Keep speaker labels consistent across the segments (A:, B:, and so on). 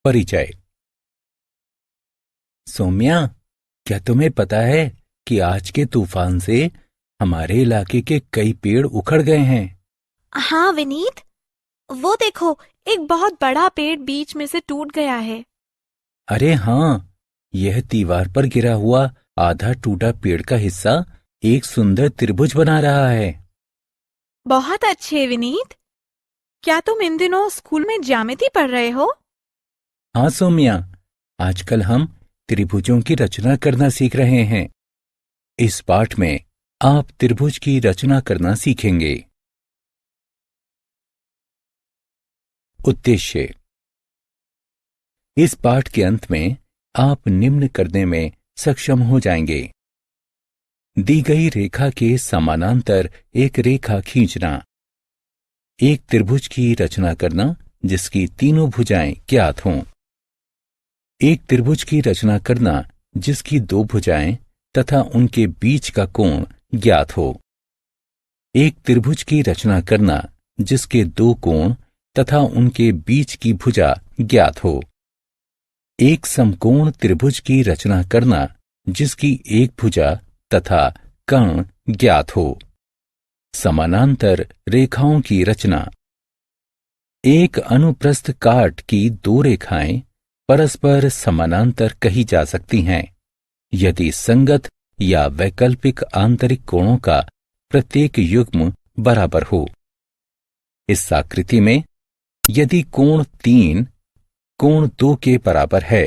A: परिचय। सौम्या, क्या तुम्हें पता है कि आज के तूफान से हमारे इलाके के कई पेड़ उखड़ गए हैं?
B: हाँ विनीत, वो देखो, एक बहुत बड़ा पेड़ बीच में से टूट गया है।
A: अरे हाँ, यह दीवार पर गिरा हुआ आधा टूटा पेड़ का हिस्सा एक सुंदर त्रिभुज बना रहा है।
B: बहुत अच्छे विनीत। क्या तुम इन दिनों स्कूल में ज्यामिति पढ़ रहे हो?
A: हाँ सौम्या, आजकल हम त्रिभुजों की रचना करना सीख रहे हैं। इस पाठ में आप त्रिभुज की रचना करना सीखेंगे। उद्देश्य। इस पाठ के अंत में आप निम्न करने में सक्षम हो जाएंगे। दी गई रेखा के समानांतर एक रेखा खींचना, एक त्रिभुज की रचना करना जिसकी तीनों भुजाएं ज्ञात हों, एक त्रिभुज की रचना करना जिसकी दो भुजाएं तथा उनके बीच का कोण ज्ञात हो, एक त्रिभुज की रचना करना जिसके दो कोण तथा उनके बीच की भुजा ज्ञात हो, एक समकोण त्रिभुज की रचना करना जिसकी एक भुजा तथा कर्ण ज्ञात हो, समानांतर रेखाओं की रचना। एक अनुप्रस्थ काट की दो रेखाएं परस्पर समानांतर कही जा सकती हैं यदि संगत या वैकल्पिक आंतरिक कोणों का प्रत्येक युग्म बराबर हो। इस आकृति में यदि कोण 3 कोण 2 के बराबर है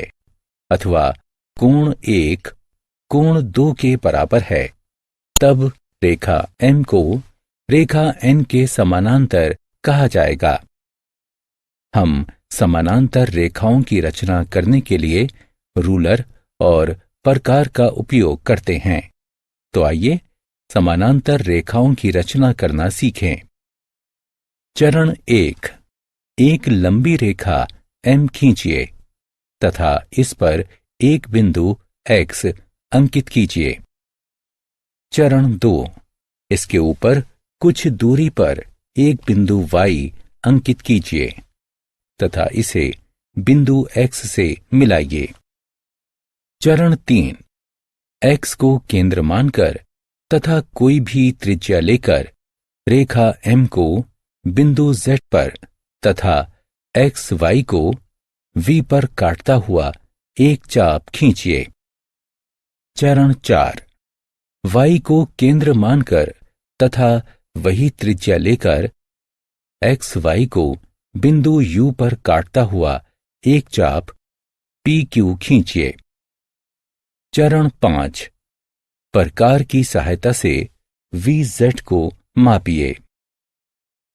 A: अथवा कोण 1 कोण 2 के बराबर है, तब रेखा M को रेखा N के समानांतर कहा जाएगा। हम समानांतर रेखाओं की रचना करने के लिए रूलर और प्रकार का उपयोग करते हैं। तो आइए समानांतर रेखाओं की रचना करना सीखें। चरण 1। एक लंबी रेखा M खींचिए तथा इस पर एक बिंदु X अंकित कीजिए। चरण 2। इसके ऊपर कुछ दूरी पर एक बिंदु Y अंकित कीजिए तथा इसे बिंदु X से मिलाइए। चरण 3। X को केंद्र मानकर तथा कोई भी त्रिज्या लेकर रेखा M को बिंदु Z पर तथा XY को V पर काटता हुआ एक चाप खींचिए। चरण 4। Y को केंद्र मानकर तथा वही त्रिज्या लेकर XY को बिंदु U पर काटता हुआ एक चाप PQ खींचिए। चरण 5। प्रकार की सहायता से VZ को मापिए।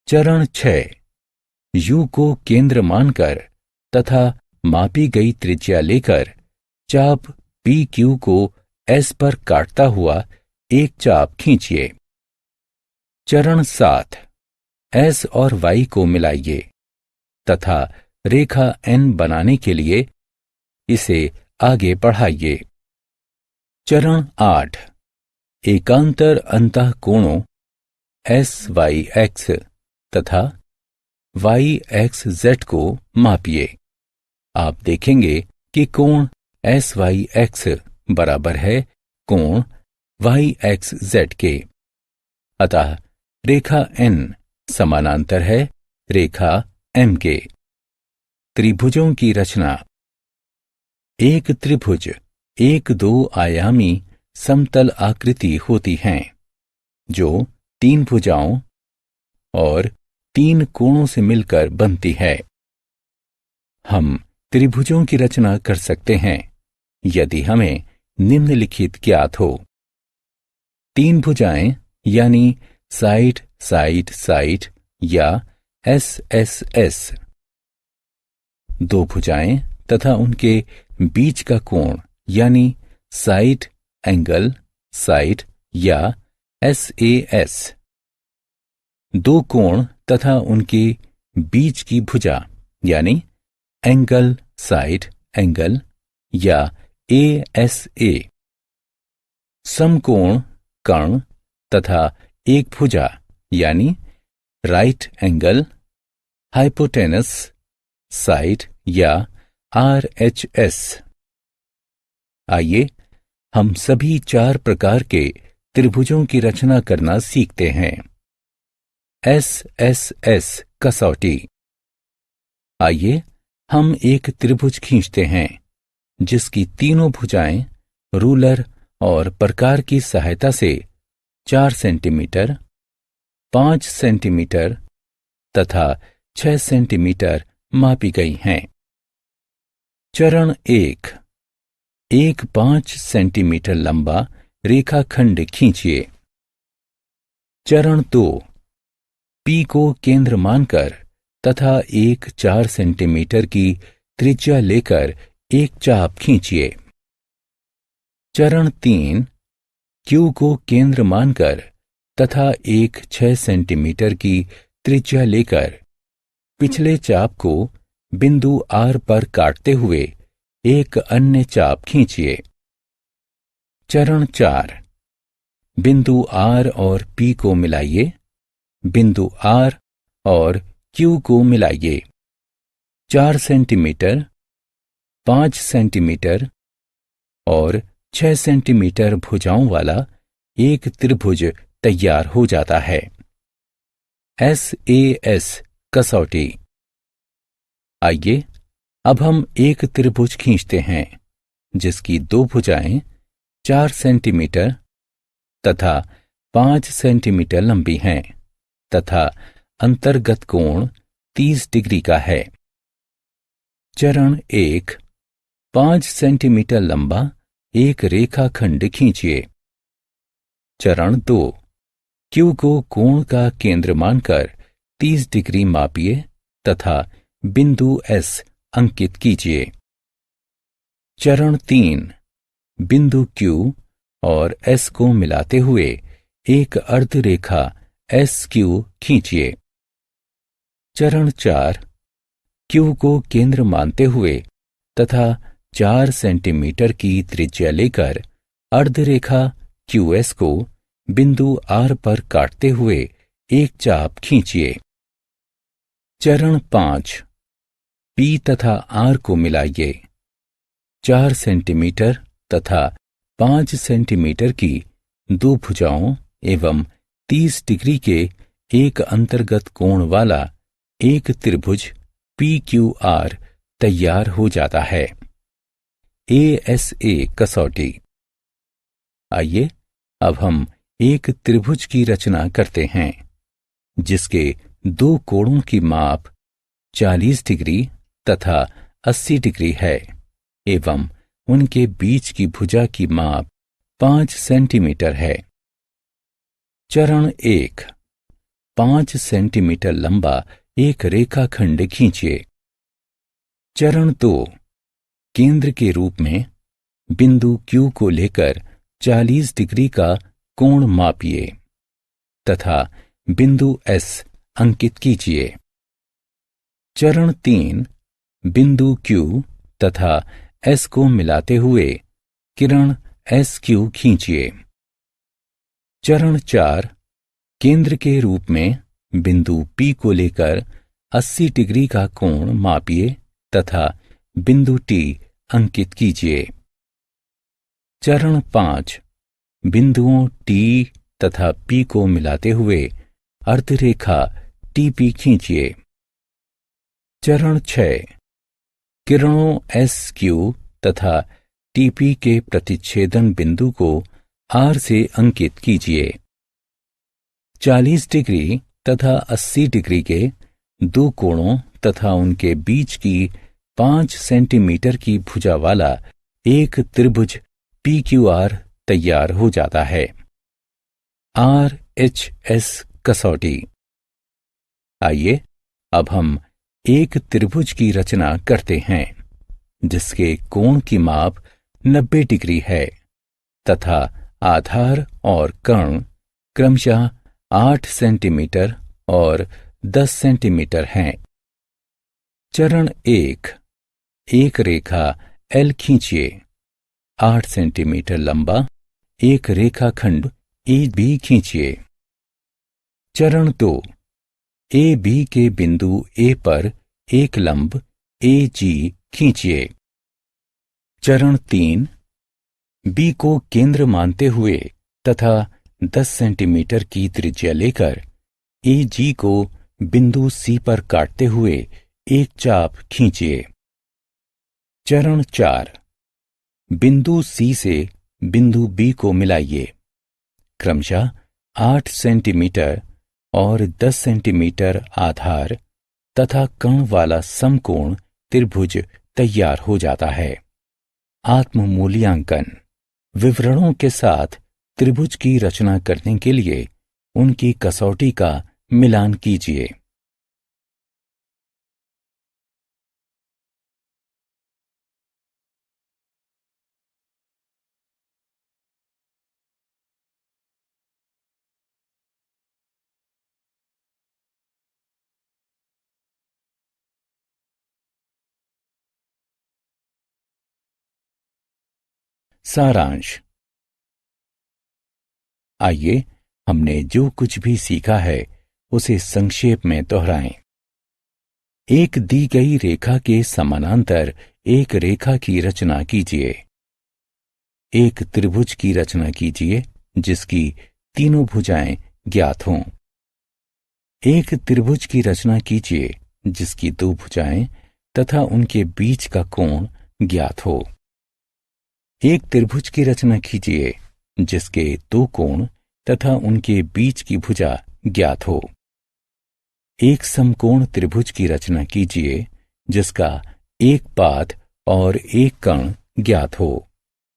A: चरण 6। U को केंद्र मानकर तथा मापी गई त्रिज्या लेकर चाप PQ को S पर काटता हुआ एक चाप खींचिए। चरण 7। S और Y को मिलाइए तथा रेखा N बनाने के लिए इसे आगे बढ़ाइए। चरण 8। एकांतर अंतःकोणों SYX तथा YXZ को मापिए। आप देखेंगे कि कोण SYX बराबर है कोण YXZ के, अतः रेखा N समानांतर है रेखा M के। त्रिभुजों की रचना। एक त्रिभुज एक दो आयामी समतल आकृति होती हैं जो 3 भुजाओं और 3 कोणों से मिलकर बनती है। हम त्रिभुजों की रचना कर सकते हैं यदि हमें निम्नलिखित ज्ञात हो। 3 भुजाएं यानी साइड साइड साइड या SSS, 2 भुजाएं तथा उनके बीच का कोण यानी साइड एंगल साइड या SAS, 2 कोण तथा उनके बीच की भुजा यानी एंगल साइड एंगल या ASA, समकोण कर्ण तथा एक भुजा यानी राइट एंगल हाइपोटेनस साइड या RHS। आइए हम सभी 4 प्रकार के त्रिभुजों की रचना करना सीखते हैं। SSS कसौटी। आइए हम एक त्रिभुज खींचते हैं जिसकी तीनों भुजाएं रूलर और प्रकार की सहायता से 4 सेंटीमीटर, 5 सेंटीमीटर तथा 6 सेंटीमीटर मापी गई हैं। चरण 1, एक 5 सेंटीमीटर लंबा रेखाखंड खींचिए। चरण 2, P को केंद्र मानकर तथा एक 4 सेंटीमीटर की त्रिज्या लेकर एक चाप खींचिए। चरण 3, Q को केंद्र मानकर तथा एक 6 सेंटीमीटर की त्रिज्या लेकर पिछले चाप को बिंदु R पर काटते हुए एक अन्य चाप खींचिए। चरण 4, बिंदु R और P को मिलाइए, बिंदु R और Q को मिलाइए। 4 सेंटीमीटर, 5 सेंटीमीटर और 6 सेंटीमीटर भुजाओं वाला एक त्रिभुज तैयार हो जाता है। SAS कसौटी। आइए अब हम एक त्रिभुज खींचते हैं जिसकी 2 भुजाएं 4 सेंटीमीटर तथा 5 सेंटीमीटर लंबी हैं तथा अंतर्गत कोण 30 डिग्री का है। चरण 1, 5 सेंटीमीटर लंबा एक रेखाखंड खींचिए। चरण 2, Q को कोण का केंद्र मानकर 30 डिग्री मापिए तथा बिंदु S अंकित कीजिए। चरण 3, बिंदु Q और S को मिलाते हुए एक अर्धरेखा SQ खींचिए। चरण 4, Q को केंद्र मानते हुए तथा 4 सेंटीमीटर की त्रिज्या लेकर अर्धरेखा QS को बिंदु R पर काटते हुए एक चाप खींचिए। चरण 5, P तथा R को मिलाइए। 4 सेंटीमीटर तथा 5 सेंटीमीटर की 2 भुजाओं एवं 30 डिग्री के एक अंतर्गत कोण वाला एक त्रिभुज PQR तैयार हो जाता है। ASA कसौटी। आइए अब हम एक त्रिभुज की रचना करते हैं जिसके 2 कोणों की माप 40 डिग्री तथा 80 डिग्री है एवं उनके बीच की भुजा की माप 5 सेंटीमीटर है। चरण 1, 5 सेंटीमीटर लंबा एक रेखाखंड खींचिए। चरण 2, केंद्र के रूप में बिंदु Q को लेकर 40 डिग्री का कोण मापिए तथा बिंदु S अंकित कीजिए। चरण 3, बिंदु Q तथा S को मिलाते हुए किरण SQ खींचिए। चरण 4, केंद्र के रूप में बिंदु P को लेकर 80 डिग्री का कोण मापिए तथा बिंदु T अंकित कीजिए। चरण 5, बिंदुओं T तथा P को मिलाते हुए अर्धरेखा TP खींचिए। चरण 6, किरणों SQ तथा TP के प्रतिच्छेदन बिंदु को R से अंकित कीजिए। 40 डिग्री तथा 80 डिग्री के 2 कोणों तथा उनके बीच की 5 सेंटीमीटर की भुजा वाला एक त्रिभुज PQR तैयार हो जाता है। RHS कसौटी। आइए अब हम एक त्रिभुज की रचना करते हैं जिसके कोण की माप 90 डिग्री है तथा आधार और कर्ण क्रमशः 8 सेंटीमीटर और 10 सेंटीमीटर हैं। चरण 1, एक रेखा L खींचिए। 8 सेंटीमीटर लंबा एक रेखाखंड AB खींचिए। चरण 2, AB के बिंदु A पर एक लंब AG खींचिए। चरण 3, बी को केंद्र मानते हुए तथा 10 सेंटीमीटर की त्रिज्या लेकर AG को बिंदु C पर काटते हुए एक चाप खींचिए। चरण 4, बिंदु C से बिंदु B को मिलाइए। क्रमशः 8 सेंटीमीटर और 10 सेंटीमीटर आधार तथा कण वाला समकोण त्रिभुज तैयार हो जाता है। आत्म मूल्यांकन। विवरणों के साथ त्रिभुज की रचना करने के लिए उनकी कसौटी का मिलान कीजिए। सारांश। आइए हमने जो कुछ भी सीखा है उसे संक्षेप में दोहराएं। एक दी गई रेखा के समानांतर एक रेखा की रचना कीजिए। एक त्रिभुज की रचना कीजिए जिसकी तीनों भुजाएं ज्ञात हों। एक त्रिभुज की रचना कीजिए जिसकी 2 भुजाएं तथा उनके बीच का कोण ज्ञात हो। एक त्रिभुज की रचना कीजिए जिसके 2 कोण तथा उनके बीच की भुजा ज्ञात हो। एक समकोण त्रिभुज की रचना कीजिए जिसका एक पाद और एक कण ज्ञात हो।